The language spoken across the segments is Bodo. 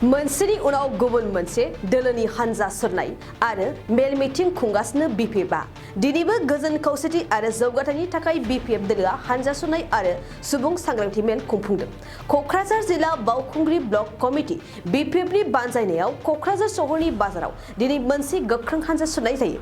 मोनसेनि उनाव गुबुन मोनसे दोलोनि हानजा सुरनाय आरो मेल मिटिं खुंगासिनो बिपिएफआ दिनैबो गोजोन खौसेथि आरो जौगाथायनि थाखाय बिपिएफ दोलोआ हानजा सुरनाय आरो सुबुं सांग्रांथि मेल खुंफुंदों। कक्राझार जिल्ला बावखुंग्रि ब्लक कमिटि बिपिएफनि बानजायनायाव कक्राझार सहरनि बाजाराव दिनै मोनसे गोख्रों हानजा सुरनाय जायो।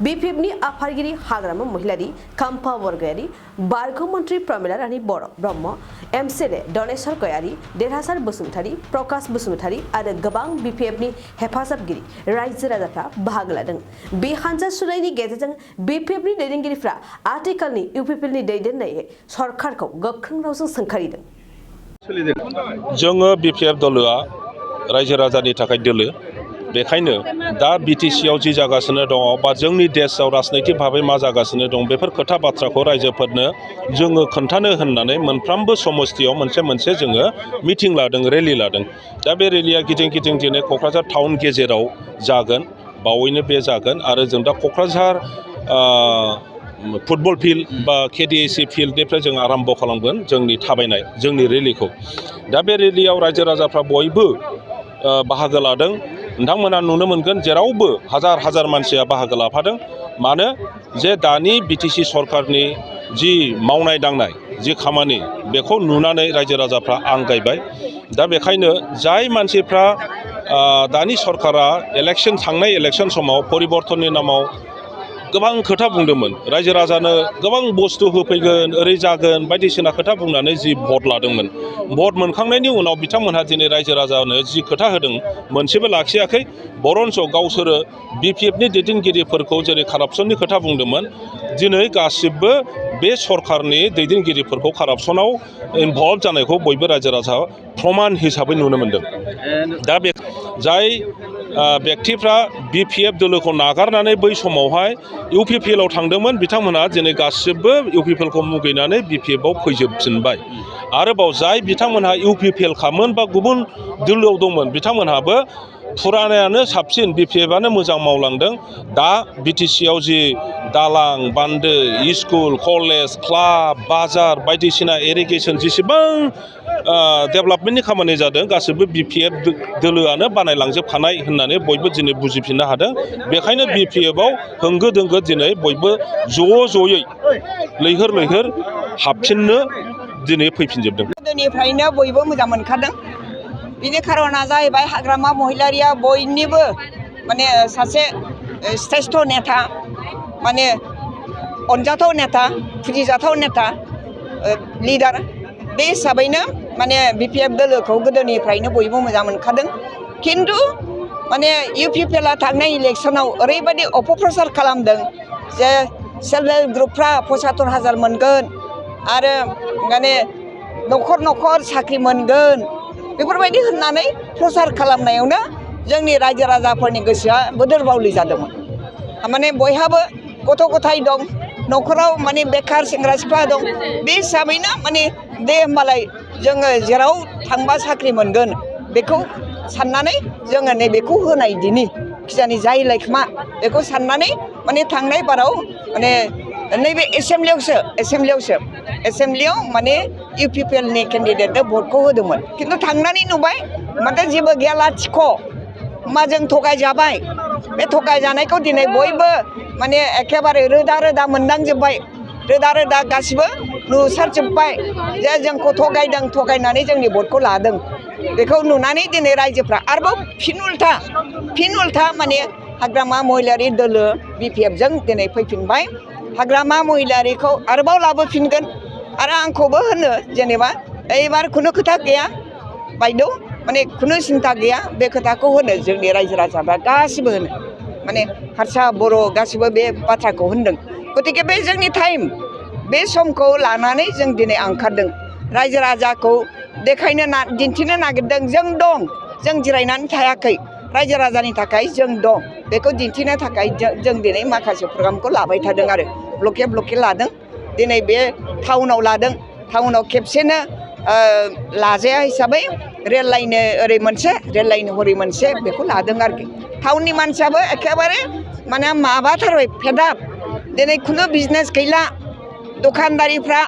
बिपिएफनि आफादगिरि हाग्रामा महिलारि काम्फा बरगयारि, बारग' मन्त्रि प्रमिला रानी ब्रह्म, एमसिएलए दनेश्वर गयारि, देरहासार बसुमतारी, प्रकाश बसुमतारी आरो गोबां बिपिएफनि हेफाजाबगिरि रायजो राजाफ्रा बाहागो लादों। बे हानजा सुरनायनि गेजेरजों बिपिएफनि दैदेनगिरिफ्रा आथिखालनि इउपिपिएलनि दैदेननाय सरकारखौ गोख्रों रावजों सोंखारिदों। जोङो बिपिएफ दलोआ रायजो राजानि थाखाय दोलो। बेखायनो दा बिटिसिआव जि जागासिनो दङ बा जोंनि देशआव राजनैतिक भाबै मा जागासिनो दं बेफोर खोथा बाथ्राखौ रायजोफोरनो जोङो खोन्थानो होननानै मोनफ्रोमबो समस्थियाव मोनसे जोङो मिटिं लादों, रेलि लादों। दा बे रेलिया गिदिं दिनै क'क्राझार टाउन गेजेराव जागोन, बावैनो बे जागोन आरो जों दा क'क्राझार फुटबल फिल्ड बा केडिएसि फिल्डनिफ्राय जों आराम्भ खालामगोन जोंनि थाबायनाय, जोंनि रेलिखौ। दा बे रेलियाव रायजो राजाफ्रा बयबो बाहागो लादों। नोंथांमोना नुनो मोनगोन जेरावबो हाजार मानसिया बाहागो लाफादों। मानो जे दानि बिटिसि सरकारनि जि मावनाय दांनाय, जि खामानि बेखौ नुनानै रायजो राजाफ्रा आंगायबाय। दा बेखायनो जाय मानसिफ्रा दानि सरकारा थांनाय इलेक्सन समाव परिबर्तननि नामाव गोबां खोथा बुंदोंमोन, रायजो राजानो गोबां बुस्थु होफैगोन, ओरै जागोन बायदिसिना खोथा बुंनानै जि भट लादोंमोन, भट मोनखांनायनि उनाव बिथांमोनहा दिनै रायजो राजानो जि खोथा होदों मोनसेबो लाखियाखै। बरन्स गावसोरो बिपिएफनि दैदेनगिरिफोरखौ जेरै कारापसननि खोथा बुंदोंमोन, दिनै गासिबो बे सरकारनि दैदेनगिरिफोरखौ कारापसनाव इनभल्भ जानायखौ बयबो रायजो राजा प्रमान हिसाबै नुनो मोनदों। दा बे जाय व्यक्तिफ्रा बिपिएफ दोलोखौ नागारनानै बै समावहाय इउपिपिएलआव थांदोंमोन, बिथांमोनहा दिनै गासिबो इउपिपिएलखौ मुगैनानै बिपिएफआव फैजोबफिनबाय। आरोबाव जाय बिथांमोनहा इउपिपिएल खामोन बा गुबुन दोलोआव दंमोन, बिथांमोनहाबो फुरानायानो साबसिन, बिपिएफआनो मोजां मावलांदों। दा बिटिसिआव जि दालां, बान्दो, स्कुल, कलेज, क्लाब, बाजार बायदिसिना इरिगेसन जेसेबां डेभेलपमेन्टनि खामानि जादों गासिबो बिपिएफ दोलोआनो बानायलांजोबखानाय होननानै बयबो दिनै बुजिफिननो हादों। बेखायनो बिपिएफआव होंगो दोंगो दिनै बयबो ज'यै लैहोर हाबफिननो दिनै फैफिनजोबदों। गोदोनिफ्रायनो बयबो मोजां मोनखादों। बिनि खारना जाहैबाय हाग्रामा महिलारिया बयनिबो माने सासे श्रेष्ठ नेता, माने अनजाथाव नेता, फुजिजाथाव नेता, लिडार। बे हिसाबैनो माने बिपिएफ दोलोखौ गोदोनिफ्रायनो बयबो मोजां मोनखादों। खिन्थु माने इउपिपिएलआ थांनाय इलेक्सनाव ओरैबायदि अपप्रचार खालामदों जे सेल्फ हेल्प ग्रुपफ्रा 75,000 मोनगोन आरो माने न'खर साख्रि मोनगोन, बेफोरबायदि होननानै प्रचार खालामनायावनो जोंनि रायजो राजाफोरनि गोसोआ बोदोर बावलि जादोंमोन। माने बयहाबो गथ' गथाय दं, न'खराव माने बेखार सेंग्रा सिख्ला दं। बे हिसाबैनो माने दे होमबालाय जोङो जेराव थांबा साख्रि मोनगोन बेखौ साननानै जोङो नैबेखौ होनाय दिनि खिजानि जायलाय खोमा बेखौ साननानै माने थांनाय बाराव माने नैबे एसेम्ब्लियाव माने इउपिपिएलनि केन्डिडेटनो भटखौ होदोंमोन। खिन्थु थांनानै नुबाय माथो जेबो गैया, लाथिख'। मा जों थगायजाबाय। बे थगायजानायखौ दिनै बयबो माने एखेबारे रोदा मोनदांजोब्बाय, रोदा गासिबो नुसारजोब्बाय जे जोंखौ थगायनानै जोंनि भटखौ लादों। बेखौ नुनानै दिनै रायजोफ्रा आरोबाव फिन उल्था माने हाग्रामा महिलारि दोलो बिपिएफजों दिनै फैफिनबाय। हाग्रामा महिलारिखौ आरोबाव लाबोफिनगोन। आरो आंखौबो होनो जेनेबा एबार खुनु खोथा गैया बायद', माने खुनु सिन्था गैया, बे खोथाखौ होनो जोंनि रायजो राजाफ्रा गासिबो होनो, माने हारसा बर' गासिबो बे बाथ्राखौ होनदों। गतिके बे जोंनि टाइम, बे समखौ लानानै जों दिनै ओंखारदों। रायजो राजाखौ दिन्थिनो नागिरदों जों दं, जों जिरायनानै थायाखै, रायजो राजानि थाखाय जों दं। बेखौ दिन्थिनो थाखाय जों दिनै माखासे प्रग्रामखौ लाबाय थादों आरो ब्लके लादों। दिनै बे टाउनाव लादों, टाउनाव खेबसेनो लाजाया हिसाबै रेल लाइन ओरै मोनसे, रेल लाइन हरै मोनसे बेखौ लादों आरोखि। टाउननि मानसियाबो एखेबारे माने माबाथारबाय, फेदाब। दिनै खुनु बिजनेस गैला, दखानदारिफ्रा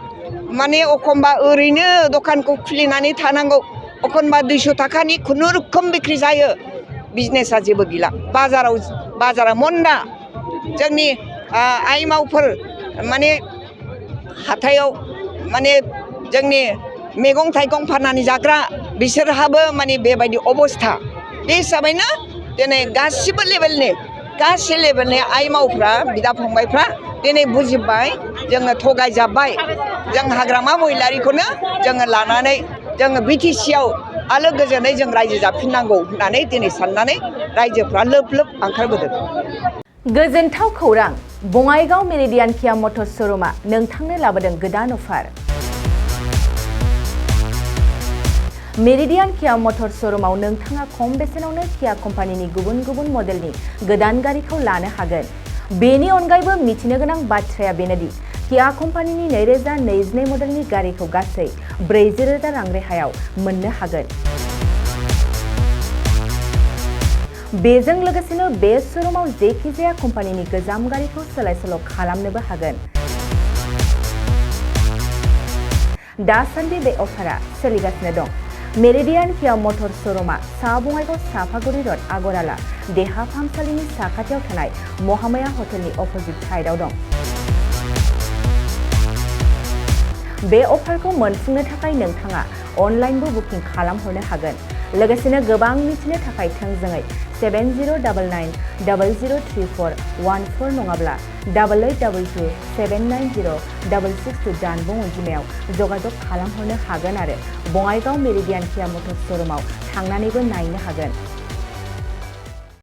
माने एखमबा ओरैनो दखानखौ खुलिनानै थानांगौ। एखनबा 200 थाखानि खुनुरुखुम बिक्रि जायो बिजनेसा जेबो गैला बाजारा मन्दा जोंनि आइ मावफोर माने हाथायाव माने जोंनि मैगं थाइगं फाननानै जाग्रा बिसोरहाबो माने बेबायदि अबस्था बे हिसाबैनो दिनै गासिबो लेभेलनि आइ मावफ्रा बिदा फंबायफ्रा दिनै बुजिबाय जोङो थगायजाबाय जों हाग्रामा महिलारिखौनो जोङो लानानै जोङो BTCआव आलो गोजोनै जों रायजो जाफिननांगौ होननानै दिनै साननानै रायजोफ्रा लोब ओंखारबोदों। गोजोनथाव खौरां बङाइगाव मेरिडियान किया मटर्स श'रुमा नोंथांनो लाबोदों गोदान अफार। मेरिडियान किया मटर्स श'रुमाव नोंथाङा खम बेसेनावनो किया कम्पानिनि गुबुन मडेलनि गोदान गारिखौ लानो हागोन। बेनि अनगायैबो मिथिनो गोनां बाथ्राया बेनोदि किया कम्पानिनि 2022 मडेलनि गारिखौ गासै 40,000 रां रेहायाव मोननो हागोन। बेजों लोगोसेनो बे श'रुमाव जेखिजाया कम्पानिनि गोजाम गारिखौ सोलाय-सोल' खालामनोबो हागोन। दासान्दि बे अफारा सोलिगासिनो दं। मेरिडियान किया मटर्स श'रुमा सा बङाइगाव साफागुरि र'ड आगराला देहा फाहामसालिनि साखाथियाव थानाय महामाया हटेलनि अपोजिट साइडआव दं। बे अफारखौ मोनफुंनो थाखाय नोंथाङा अनलाइनबो बुकिं खालामहरनो हागोन। लोगोसेनो गोबां मिथिनो थाखाय थोंजोङै 7099003414 नङाब्ला 8822790662 जानबुं अनजिमायाव जगाजग खालामहरनो हागोन आरो बङाइगाव मेरिडियान किया मटर्स श'रुमाव थांनानैबो नायनो हागोन।